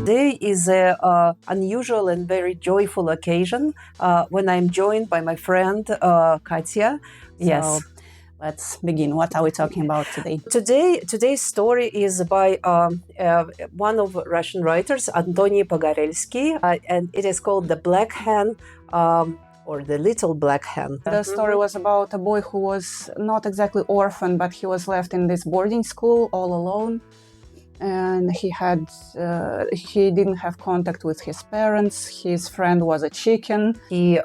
Today is a unusual and very joyful occasion when I'm joined by my friend Katya. Yes. So let's begin. What are we talking about today? Today's story is by one of Russian writers, Antony Pogorelsky, and it is called The Black Hen, or The Little Black Hen. The story was about a boy who was not exactly orphan, but he was left in this boarding school all alone. And he didn't have contact with his parents. His friend was a chicken. He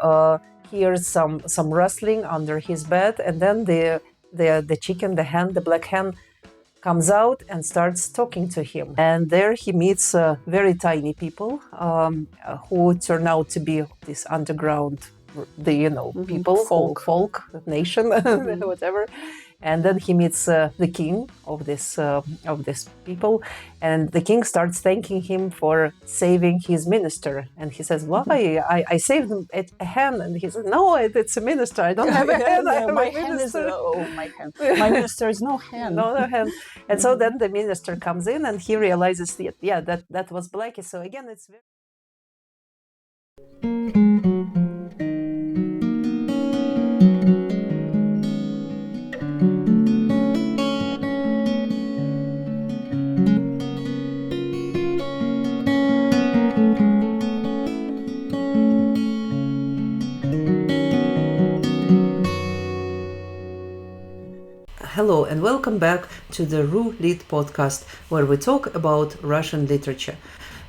hears some rustling under his bed, and then the chicken, the hen, the black hen, comes out and starts talking to him. And there he meets very tiny people who turn out to be this underground, people, folk nation, whatever. And then he meets the king of this people, and the king starts thanking him for saving his minister. And he says, "Why? I saved a hen." And he says, "No, it's a minister. I don't have a hen. I have my a hen is minister." my hen. My minister is no hen. No hen. And so then the minister comes in, and he realizes that was Blackie. So again, it's very. Hello and welcome back to the Ru Lit podcast, where we talk about Russian literature.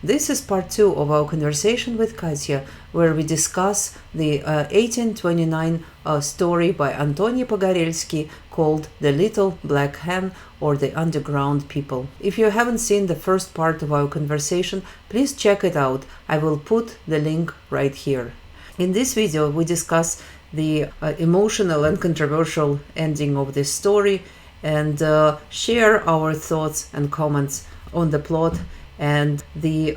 This is part 2 of our conversation with Katya, where we discuss the 1829 story by Antony Pogorelsky called The Little Black Hen, or The Underground People. If you haven't seen the first part of our conversation, please check it out. I will put the link right here. In this video, we discuss the emotional and controversial ending of this story and share our thoughts and comments on the plot and the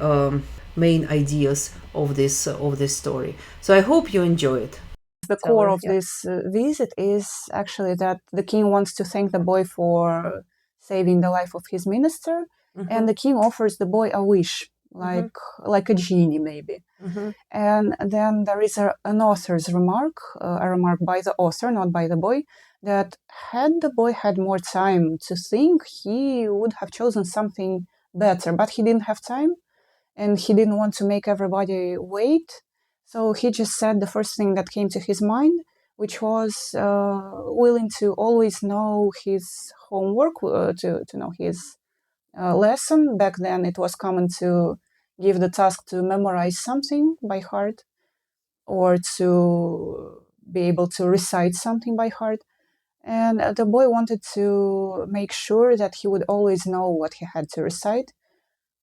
main ideas of this story. So I hope you enjoy it. The core of this visit is actually that the king wants to thank the boy for saving the life of his minister, and the king offers the boy a wish, like a genie maybe. And then there is an author's remark, a remark by the author, not by the boy, that had the boy had more time to think, he would have chosen something better. But he didn't have time, and he didn't want to make everybody wait. So he just said the first thing that came to his mind, which was willing to always know his homework, to know his lesson. Back then it was common to give the task to memorize something by heart, or to be able to recite something by heart. And the boy wanted to make sure that he would always know what he had to recite.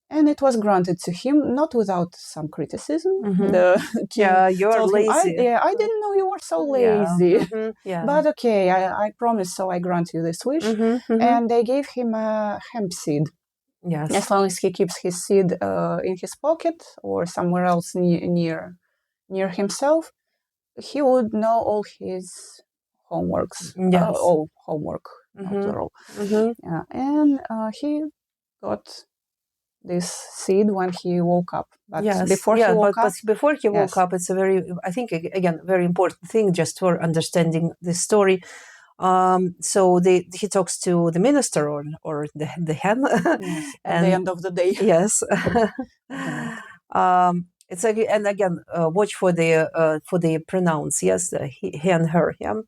And it was granted to him, not without some criticism. The king you're lazy. I didn't know you were so lazy. Yeah. But okay, I promise, so I grant you this wish. And they gave him a hemp seed. Yes. As long as he keeps his seed in his pocket or somewhere else near himself, he would know all his homeworks. Yes. All homework, plural. Yeah. And he got this seed when he woke up. But before he woke up, it's a very, I think, again, very important thing just for understanding this story. So he talks to the minister or the hen. Yes, at the end of the day. Yes. It's and again, watch for the pronouns. Yes, he and her. Yeah.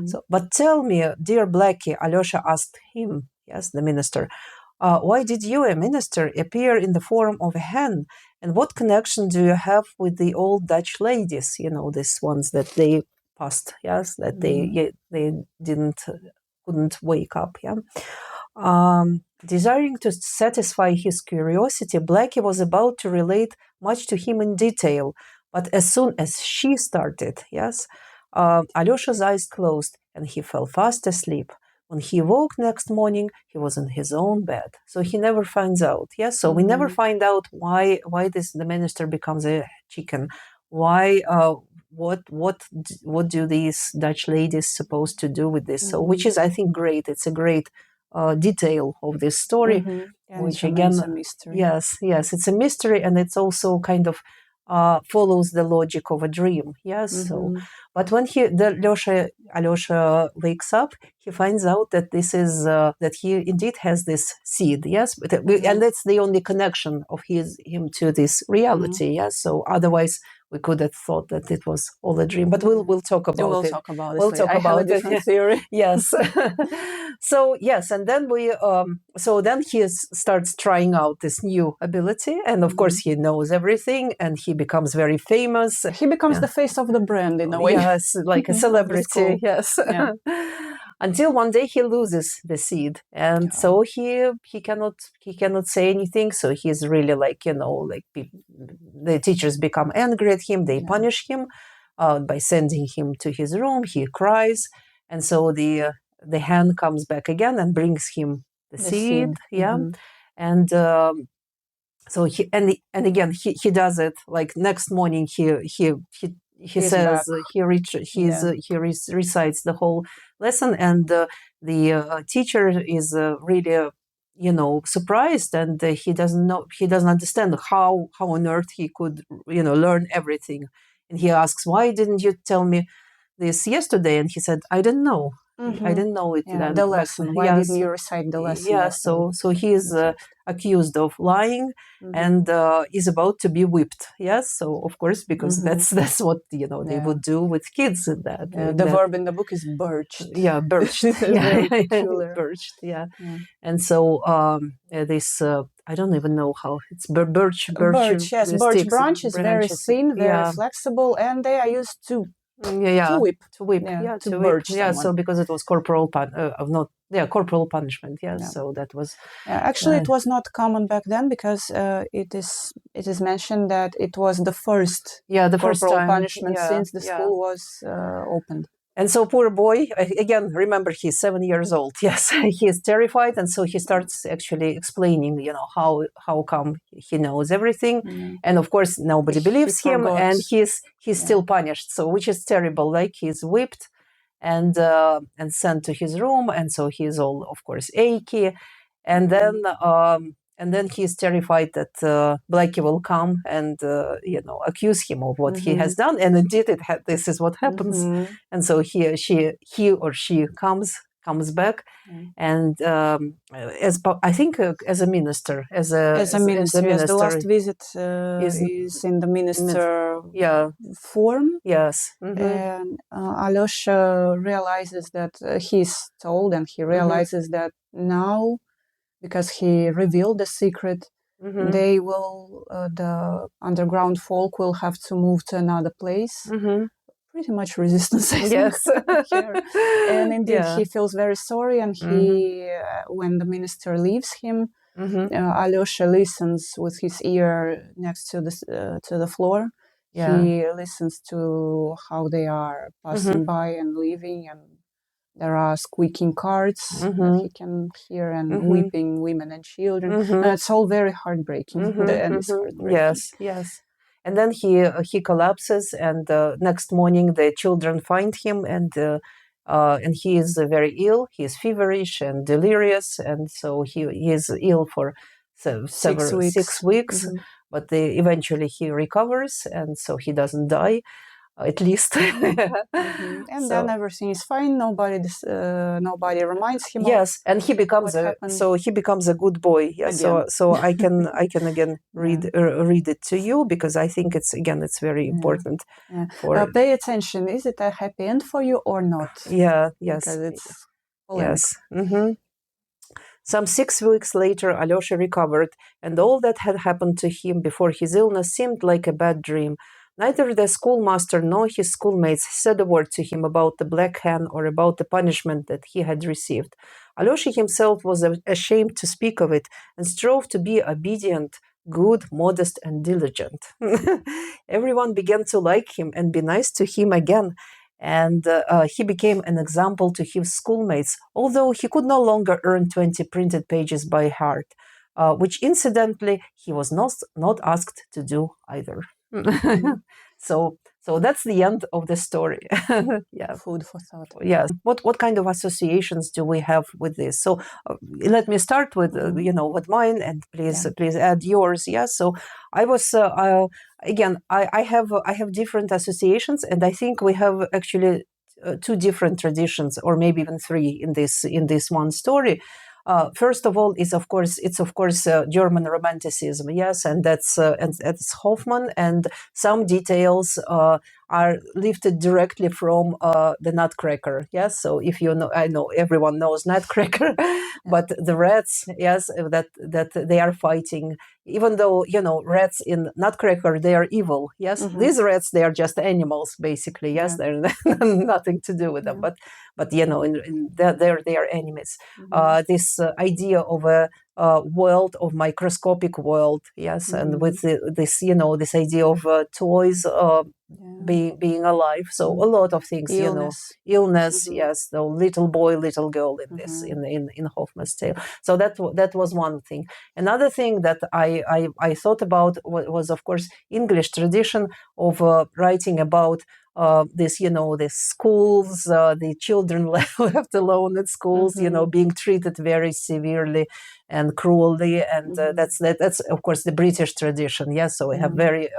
So, but tell me, dear Blackie, Alyosha asked him. Yes, the minister. Why did you, a minister, appear in the form of a hen? And what connection do you have with the old Dutch ladies? You know, these ones that they passed, yes, that they couldn't wake up, yeah. Desiring to satisfy his curiosity, Blackie was about to relate much to him in detail, but as soon as she started, yes, Alyosha's eyes closed and he fell fast asleep. When he woke next morning, he was in his own bed, so he never finds out. Yes, so we never find out why the minister becomes a chicken. Why? What do these Dutch ladies supposed to do with this? So, which is, I think, great. It's a great detail of this story. which again, it's a mystery. yes, it's a mystery, and it's also kind of follows the logic of a dream. Yes. So, but when Alyosha wakes up, he finds out that this is that he indeed has this seed. Yes, but and that's the only connection of him to this reality. Yes. So otherwise, we could have thought that it was all a dream. But we'll talk about it. We'll talk I have a different theory. Yes. So yes, and then then he starts trying out this new ability, and of course he knows everything, and he becomes very famous. He becomes the face of the brand in a way. Yes, like a celebrity. Yes. Yeah. Until one day he loses the seed, and so he cannot say anything. So he's really like the teachers become angry at him. They punish him by sending him to his room. He cries, and so the hen comes back again and brings him the seed. Yeah, and so he again he does it. Like next morning he says he recites the whole lesson, and the teacher is really surprised, and he doesn't understand how on earth he could learn everything, and he asks, why didn't you tell me this yesterday? And he said, I didn't know. I didn't know it. Yeah, the lesson. Why didn't you recite the lesson? Yeah, so he is accused of lying and is about to be whipped. Yes, so of course, because that's what they would do with kids. The verb in the book is birched. Yeah, birched. Very peculiar. Birched. Yeah. And so this I don't even know how it's birch. Yes, birch branch is very thin, very flexible, and they are used to whip. To birch. Yeah, so because it was corporal corporal punishment. Yeah, so that was. Actually, it was not common back then, because it is mentioned that it was the first corporal punishment since the school was opened. And so poor boy, again, remember, he's 7 years old. Yes, he is terrified. And so he starts actually explaining, how come he knows everything. And of course, nobody believes him, and he's still punished. So, which is terrible. Like, he's whipped and sent to his room. And so he's all, of course, achy. And then he's terrified that Blackie will come and accuse him of what he has done, and indeed this is what happens. And so he or she comes back, and I think as a minister, as a minister. Yes, the last visit is in the minister form. Yes, and Alyosha realizes that he's told, and he realizes that now, because he revealed the secret, they will, the underground folk will have to move to another place. Pretty much resistance, I think. Yes. And indeed, he feels very sorry, and he, when the minister leaves him, Alyosha listens with his ear next to the floor. He listens to how they are passing by and leaving, and there are squeaking carts that he can hear, and weeping women and children. And it's all very heartbreaking. The end is heartbreaking. Yes. And then he collapses, and next morning the children find him, and he is very ill. He is feverish and delirious, and so he is ill for 6 weeks. But eventually he recovers, and so he doesn't die. At least. And then everything is fine. Nobody reminds him. Yes, and he becomes a good boy. Yeah, so I can again read it to you, because I think it's very important. Pay attention. Is it a happy end for you or not? Yeah. Yes. Because it's polemic. Yes. Some 6 weeks later, Alyosha recovered, and all that had happened to him before his illness seemed like a bad dream. Neither the schoolmaster nor his schoolmates said a word to him about the black hen or about the punishment that he had received. Alyosha himself was ashamed to speak of it, and strove to be obedient, good, modest, and diligent. Everyone began to like him and be nice to him again, and he became an example to his schoolmates, although he could no longer earn 20 printed pages by heart, which incidentally he was not asked to do either. So that's the end of the story. Yeah. Food for thought. Yes. What kind of associations do we have with this? So let me start with with mine, and please add yours. Yes. So I was again. I have different associations, and I think we have actually two different traditions, or maybe even three in this one story. First of all, it's of course German Romanticism, yes, and that's Hoffman, and some details are lifted directly from the Nutcracker, yes. So if you know, I know everyone knows Nutcracker, but the rats, yes, that they are fighting. Even though rats in Nutcracker, they are evil, yes. These rats, they are just animals, basically, yes. They're nothing to do with them, but they are enemies. This idea of a world, of microscopic world, yes, and with this idea of toys being alive. So a lot of things, illness, yes, the little boy, little girl in this in Hoffman's tale. So that was one thing. Another thing that I thought about was of course English tradition of writing about this schools, the children left alone at schools, being treated very severely and cruelly, and that's of course the British tradition. Yes, so we have very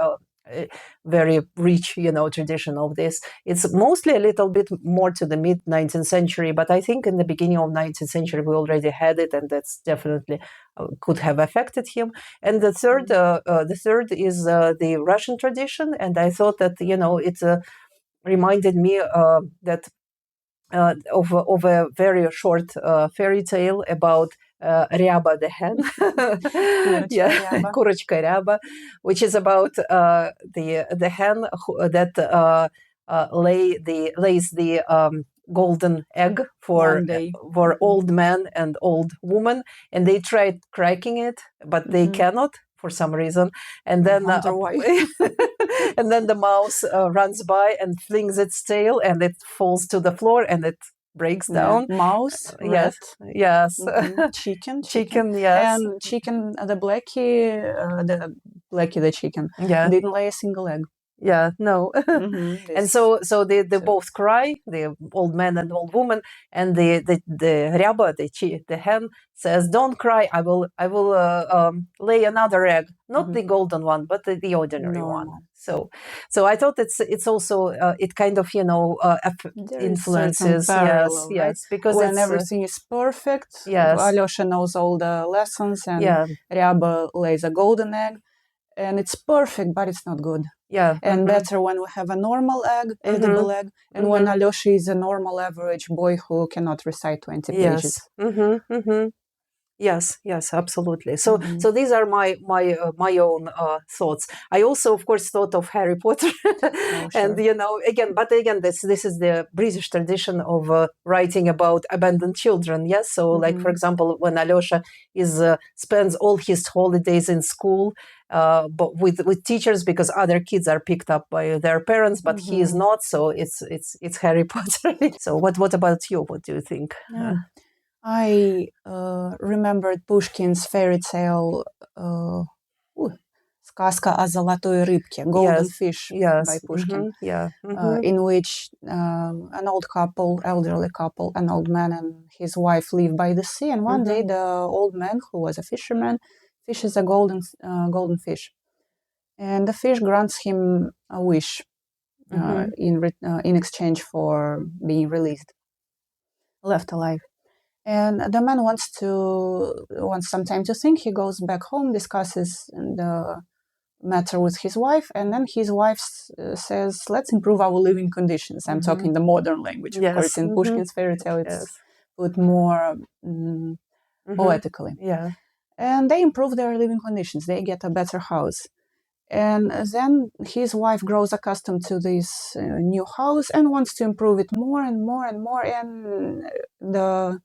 rich, tradition of this. It's mostly a little bit more to the mid 19th century, but I think in the beginning of 19th century we already had it, and that's definitely could have affected him. And the third is the Russian tradition, and I thought that it reminded me that of a very short fairy tale about Ryaba the Hen, Kurочка Ryaba, which is about the hen that lays the golden egg for old man and old woman, and they tried cracking it, but they cannot for some reason, and then and then the mouse runs by and flings its tail, and it falls to the floor, and it breaks down. Mouse, yes, chicken, yes, and chicken. The Blackie the chicken didn't lay a single egg. Yeah, no. And so they both cry, the old man and old woman, and the Ryaba, the hen, says, "Don't cry. I will lay another egg, not the golden one, but the ordinary one." So I thought it's also it kind of influences, parallel, yes, right? because when everything is perfect, Alyosha knows all the lessons, and Ryaba lays a golden egg. And it's perfect, but it's not good. Yeah. And better when we have a normal egg, edible egg, and when Alyosha is a normal average boy who cannot recite 20 pages. Yes, absolutely. So these are my own thoughts. I also, of course, thought of Harry Potter, and again, this is the British tradition of writing about abandoned children. Yes, so like for example, when Alyosha spends all his holidays in school, but with teachers, because other kids are picked up by their parents, but he is not. So it's Harry Potter. So what about you? What do you think? I remembered Pushkin's fairy tale "Сказка о золотой рыбке," Golden Fish by Pushkin, in which an elderly couple, an old man and his wife live by the sea, and one day the old man, who was a fisherman, fishes a golden fish, and the fish grants him a wish in exchange for being left alive. And the man wants some time to think. He goes back home, discusses the matter with his wife, and then his wife says, "Let's improve our living conditions." I'm talking the modern language. Of course, in Pushkin's fairy tale, it's put more poetically. Yeah. And they improve their living conditions. They get a better house. And then his wife grows accustomed to this new house and wants to improve it more and more and more. And the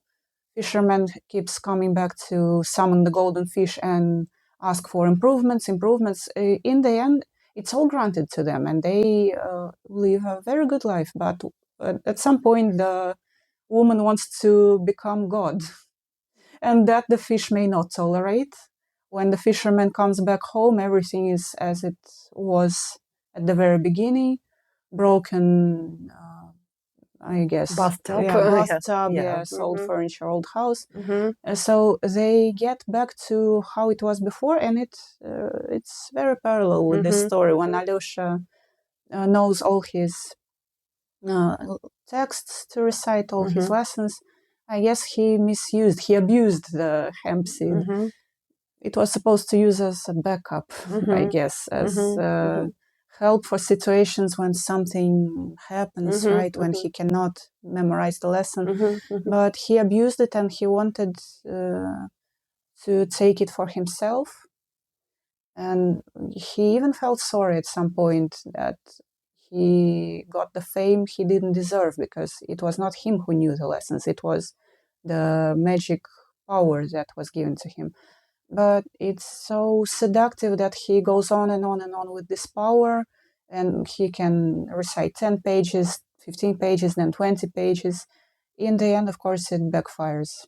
fisherman keeps coming back to summon the golden fish and ask for improvements. In the end, it's all granted to them, and they live a very good life. But at some point, the woman wants to become God, and that the fish may not tolerate. When the fisherman comes back home, everything is as it was at the very beginning, broken, I guess, bathtub, old furniture, old house. So they get back to how it was before, and it's very parallel with this story when Alyosha knows all his texts to recite, all his lessons. I guess he abused the hemp seed. It was supposed to use as a backup, I guess, as help for situations when something happens, right? When he cannot memorize the lesson. But he abused it, and he wanted to take it for himself. And he even felt sorry at some point that he got the fame he didn't deserve, because it was not him who knew the lessons. It was the magic power that was given to him. But it's so seductive that he goes on and on and on with this power, and he can recite 10 pages, 15 pages, then 20 pages. In the end, of course, it backfires.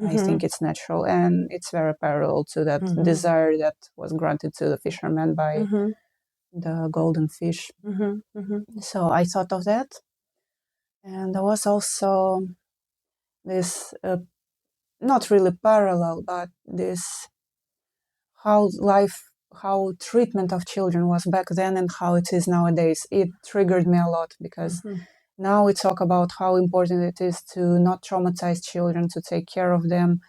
I think it's natural, and it's very parallel to that desire that was granted to the fisherman by the golden fish. So I thought of that. And there was also this, not really parallel, but this how treatment of children was back then and how it is nowadays. It triggered me a lot, because now we talk about how important it is to not traumatize children, to take care of them.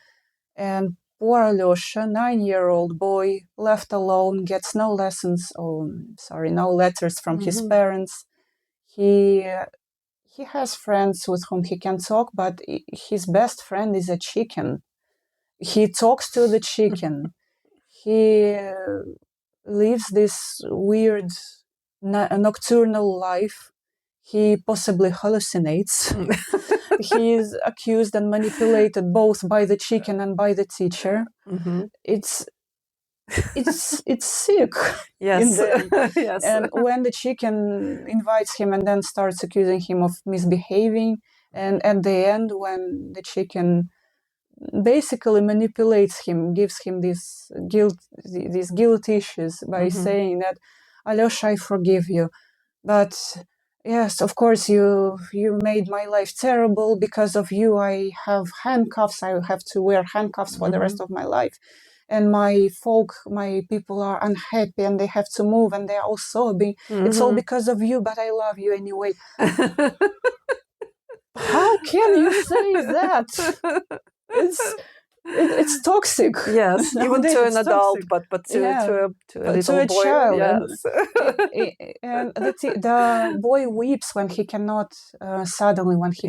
And poor Alyosha, 9-year-old boy, left alone, gets no letters from his parents. He has friends with whom he can talk, but his best friend is a chicken. He talks to the chicken. He lives this weird nocturnal life. He possibly hallucinates. He is accused and manipulated both by the chicken and by the teacher. It's sick. Yes. Yes. And when the chicken invites him and then starts accusing him of misbehaving, and at the end, when the chicken basically manipulates him, gives him these guilt issues by saying that, Alyosha, I forgive you, but yes, of course, you made my life terrible. Because of you, I have handcuffs. I have to wear handcuffs for the rest of my life. And my people are unhappy, and they have to move, and they are all sobbing. It's all because of you, but I love you anyway. How can you say that? It's toxic. Yes, even to an adult, but to a little boy. Child. Yes. And the boy weeps when he cannot suddenly when he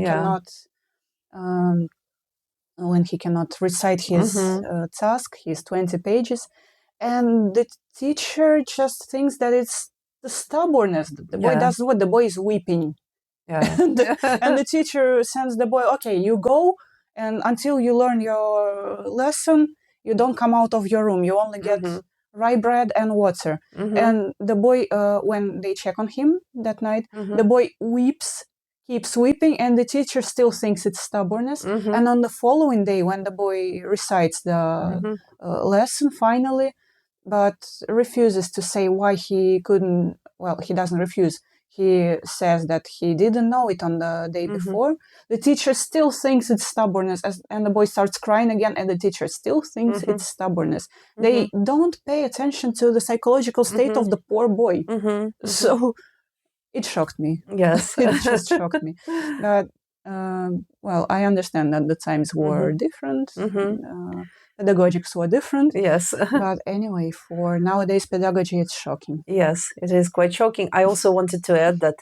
cannot recite his task, his 20 pages, and the teacher just thinks that it's the stubbornness. The boy does what? The boy is weeping. And the teacher sends the boy, okay, you go, and until you learn your lesson, you don't come out of your room. You only get rye bread and water. And the boy, when they check on him that night, the boy keeps weeping, and the teacher still thinks it's stubbornness. And on the following day, when the boy recites the lesson finally, but refuses to say why he couldn't, well, he doesn't refuse. He says that he didn't know it on the day before. The teacher still thinks it's stubbornness, and the boy starts crying again, and the teacher still thinks it's stubbornness. They don't pay attention to the psychological state of the poor boy. So it shocked me. Yes. It just shocked me. But, well, I understand that the times were different. Pedagogics were different. Yes. But anyway, for nowadays pedagogy, it's shocking. Yes, it is quite shocking. I also wanted to add that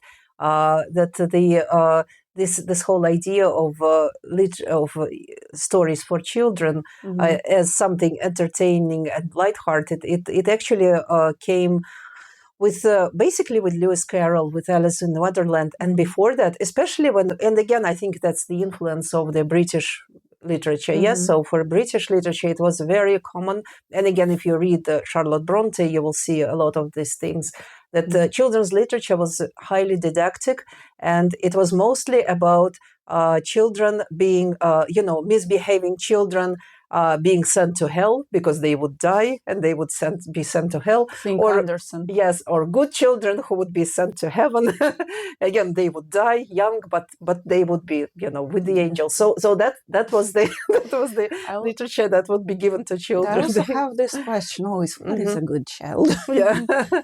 this whole idea of stories for children as something entertaining and lighthearted, it actually came with basically with Lewis Carroll, with Alice in Wonderland, and before that, especially and again, I think that's the influence of the British literature. Yes, so for British literature, it was very common. And again, if you read Charlotte Bronte, you will see a lot of these things. That children's literature was highly didactic, and it was mostly about children being, misbehaving children, being sent to hell because they would die and they would be sent to hell. Think or Anderson. Yes, or good children who would be sent to heaven. Again, they would die young, but they would be, with the angels. So that was the literature that would be given to children. I also have this question always: what is a good child? Yeah.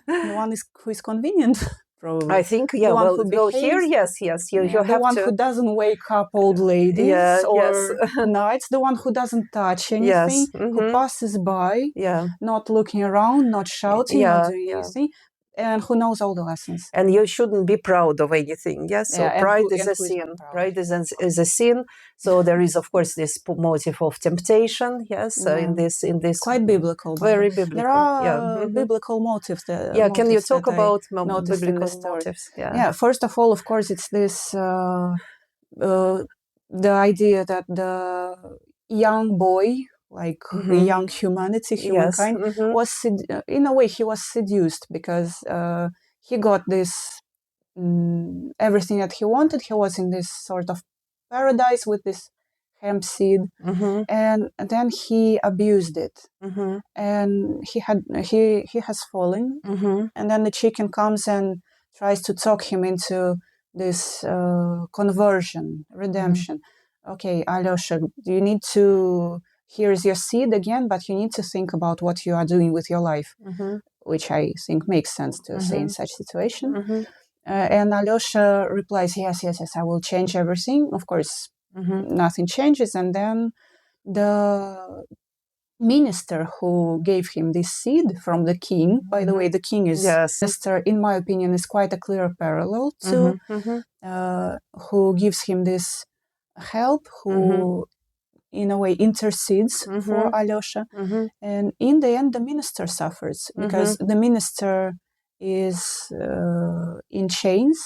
The one who is convenient. Probably. I think, yeah. Here, yes. You have the one who doesn't wake up old ladies or knights. The one who doesn't touch anything, who passes by, not looking around, not shouting, not doing anything, and who knows all the lessons. And you shouldn't be proud of anything. Yes. So pride is a sin. Pride is a sin. So there is, of course, this motive of temptation. Yes. In this quite biblical. Very biblical. There are biblical motives. Can you talk about biblical motives? Yeah. First of all, of course, it's this the idea that the young boy, like young humanity, humankind, was in a way he was seduced because he got this everything that he wanted. He was in this sort of paradise with this hemp seed, and then he abused it, and he has fallen, and then the chicken comes and tries to talk him into this conversion, redemption. Okay, Alyosha, you need to, here's your seed again, but you need to think about what you are doing with your life, which I think makes sense to say in such situation. And Alyosha replies, yes, I will change everything. Of course, nothing changes. And then the minister who gave him this seed from the king, by the way, the king is minister, in my opinion, is quite a clear parallel to who gives him this help, who in a way intercedes for Alyosha. And in the end, the minister suffers because the minister is in chains.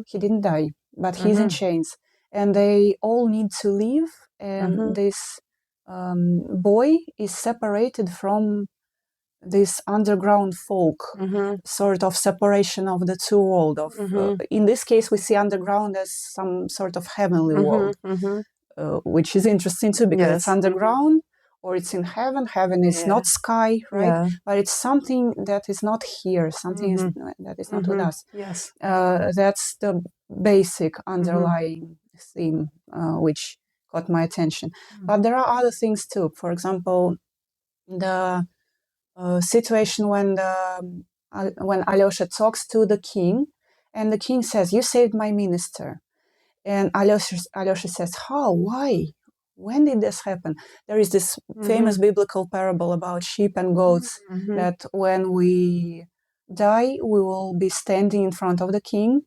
He didn't die, but he's in chains. And they all need to leave. And this boy is separated from this underground folk, sort of separation of the two worlds. In this case, we see underground as some sort of heavenly world, which is interesting too, because it's underground or it's in heaven. Heaven is not sky, right? But it's something that is not here, something that is not with us. That's the basic underlying theme, which got my attention. But there are other things too. For example, the situation when Alyosha talks to the king, and the king says, "You saved my minister," and Alyosha says, "How? Why? When did this happen?" There is this famous biblical parable about sheep and goats that when we die, we will be standing in front of the king,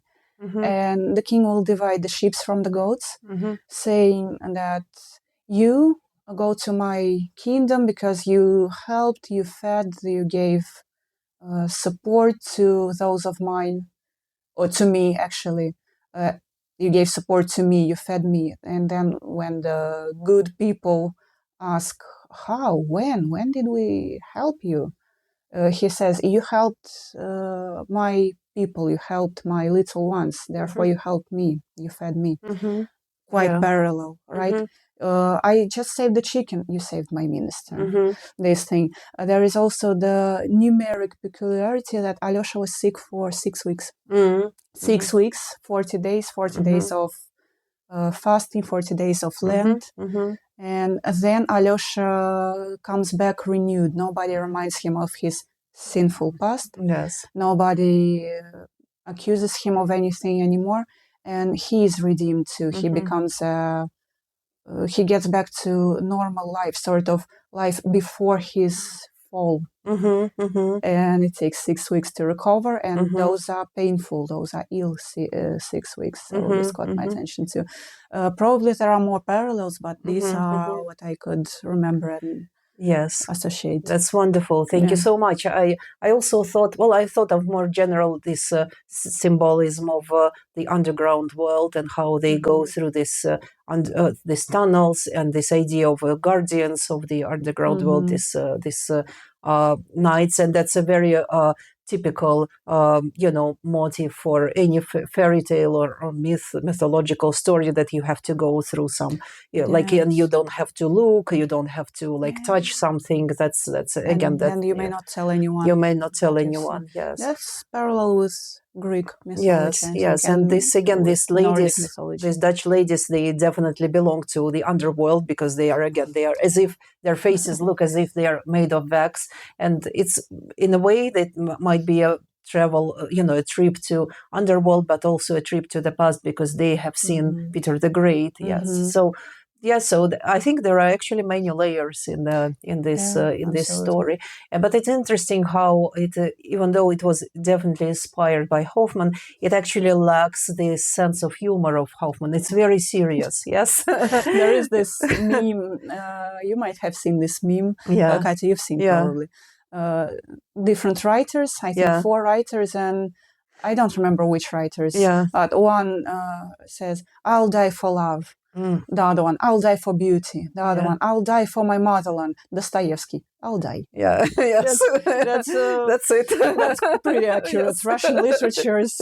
and the king will divide the sheep from the goats, saying that you go to my kingdom because you helped, you fed, you gave support to those of mine, or to me actually. You gave support to me, you fed me. And then when the good people ask, how, when did we help you? He says, you helped my people, you helped my little ones, therefore you helped me, you fed me. Quite parallel, right? I just saved the chicken, you saved my minister. This thing. There is also the numeric peculiarity that Alyosha was sick for 6 weeks. 6 weeks, 40 days, 40 days of fasting, 40 days of Lent. And then Alyosha comes back renewed. Nobody reminds him of his sinful past. Nobody accuses him of anything anymore. And he is redeemed too. He becomes he gets back to normal life, sort of life before his fall. And it takes 6 weeks to recover, and those are painful, those are ill 6 weeks. So this caught my attention too. Probably there are more parallels, but these are what I could remember and associate. That's wonderful. Thank you so much. I also thought, I thought of more general this symbolism of the underground world and how they go through this these tunnels, and this idea of guardians of the underground world, this knights, and that's a very typical, motif for any fairy tale or mythological story, that you have to go through some, and you don't have to look, you don't have to touch something. That's again, and you may not tell anyone. You may not tell anyone. Yes, that's parallel with Greek mythology. Yes, and this again, these ladies, these Dutch ladies, they definitely belong to the underworld, because they are as if their faces look as if they are made of wax, and it's in a way that might be a travel, a trip to underworld, but also a trip to the past, because they have seen Peter the Great. Yes, so. Yeah, so I think there are actually many layers in this story, but it's interesting how it, even though it was definitely inspired by Hoffman, it actually lacks the sense of humor of Hoffman. It's very serious. Yes, there is this meme. You might have seen this meme. Katya, you've seen probably. Different writers. I think 4 writers, and I don't remember which writers. But one says, "I'll die for love." The other one, "I'll die for beauty." The other one, "I'll die for my motherland." Dostoevsky, "I'll die." Yeah, yes, that's it. That's pretty accurate. Russian literature is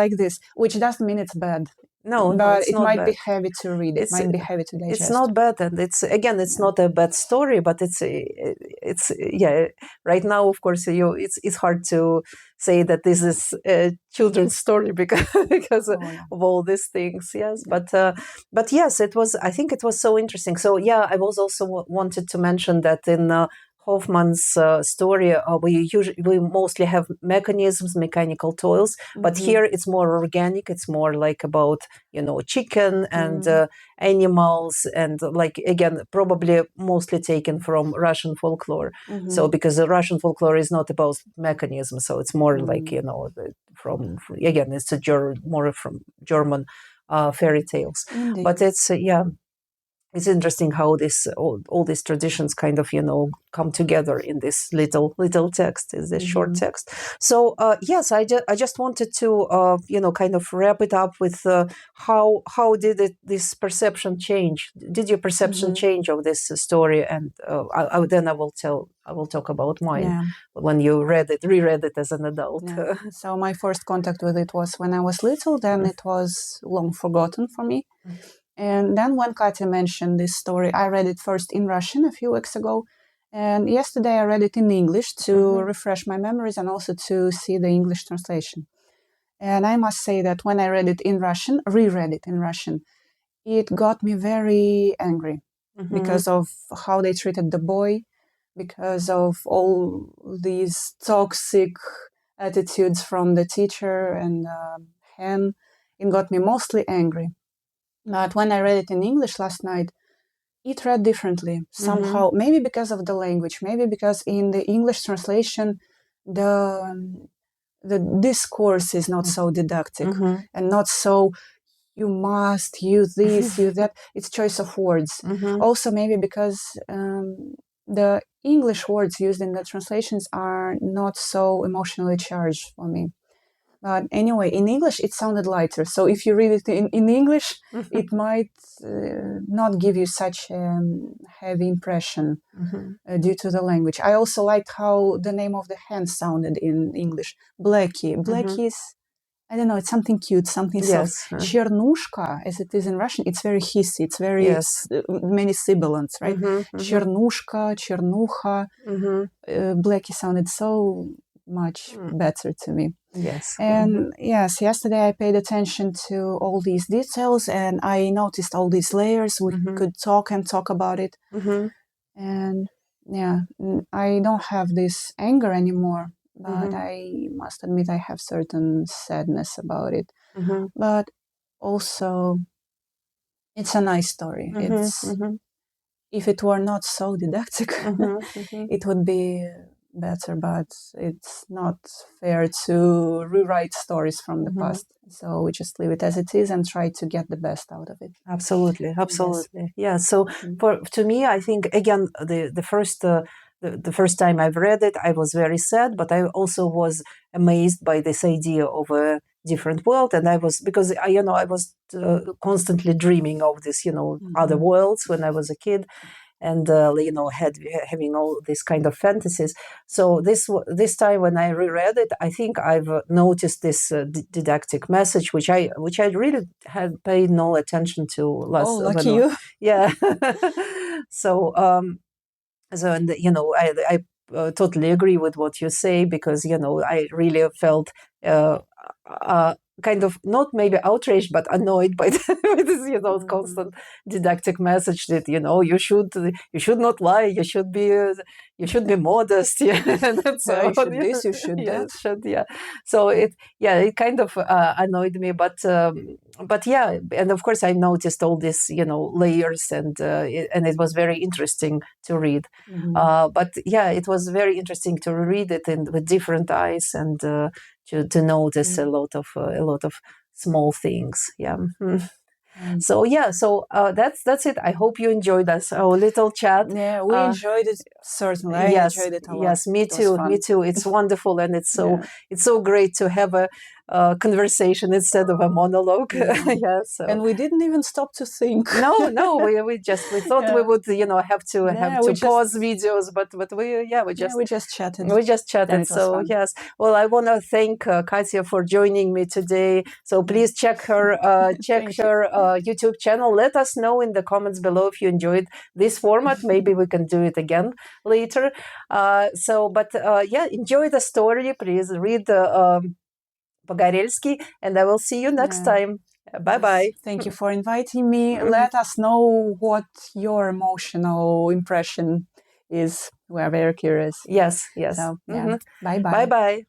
like this, which doesn't mean it's bad. No, but it might be heavy to read. It might be heavy to digest. It's not bad, and it's not a bad story, but it's right now, of course, it's hard to say that this is a children's story because of all these things. Yes, but yes, it was. I think it was so interesting. So yeah, I was also wanted to mention that in Hoffman's story, we mostly have mechanical toys, but here it's more organic. It's more like about chicken and animals, and again, probably mostly taken from Russian folklore. So because the Russian folklore is not about mechanism, so it's more like from again, it's more from German fairy tales. Indeed. But it's it's interesting how all these traditions kind of come together in this little text, is this short text. So yes, I just wanted to kind of wrap it up with how did this perception change? Did your perception change of this story? And then I will talk about mine when you reread it as an adult. So my first contact with it was when I was little. Then it was long forgotten for me. And then when Katya mentioned this story, I read it first in Russian a few weeks ago. And yesterday I read it in English to refresh my memories and also to see the English translation. And I must say that when I read it in Russian, reread it in Russian, it got me very angry because of how they treated the boy, because of all these toxic attitudes from the teacher and Hen. It got me mostly angry. But when I read it in English last night, it read differently somehow. Maybe because of the language, maybe because in the English translation, the discourse is not so didactic and not so you must use this, use that. It's choice of words. Also, maybe because the English words used in the translations are not so emotionally charged for me. But anyway, in English, it sounded lighter. So if you read it in English, it might not give you such a heavy impression due to the language. I also liked how the name of the hen sounded in English. Blackie. Blackie is, I don't know, it's something cute, something soft. Chernushka, as it is in Russian, it's very hissy. It's very many sibilants, right? Chernushka, Chernucha. Blackie sounded so much better to me. Yes. And yes, yesterday I paid attention to all these details and I noticed all these layers. We could talk about it. And yeah, I don't have this anger anymore, but I must admit I have certain sadness about it. But also, it's a nice story. It's if it were not so didactic, it would be better, but it's not fair to rewrite stories from the past. So we just leave it as it is and try to get the best out of it. Absolutely. Yeah. So to me, I think again the first time I've read it, I was very sad, but I also was amazed by this idea of a different world, and I was constantly dreaming of this other worlds when I was a kid. and having all these kind of fantasies. So this time when I reread it, I think I've noticed this didactic message, which I really had paid no attention to last. Oh, lucky you! Yeah. So and I totally agree with what you say, because I really felt kind of not maybe outraged but annoyed by this constant didactic message that you should not lie, you should be modest, yeah, and so you should this, you should yeah, that. yeah. So it kind of annoyed me, but yeah, and of course I noticed all this layers, and it was very interesting to read. But yeah, it was very interesting to read it with different eyes, and to notice a lot of small things. Yeah. So yeah, that's it. I hope you enjoyed our little chat. Yeah, we enjoyed it, certainly. I enjoyed it a lot. Yes, me too. Me too. It's wonderful, and it's so great to have a conversation instead of a monologue. Yeah. So. And we didn't even stop to think. No, we thought we would have to pause videos, but we just chatted. We just chatted. So yes. Well, I want to thank Katya for joining me today. So please check her YouTube channel. Let us know in the comments below if you enjoyed this format. Maybe we can do it again later. Enjoy the story. Please read Pogorelsky, and I will see you next time. Bye-bye. Yes. Thank you for inviting me. Let us know what your emotional impression is. We are very curious. Yes. So, bye-bye. Bye-bye.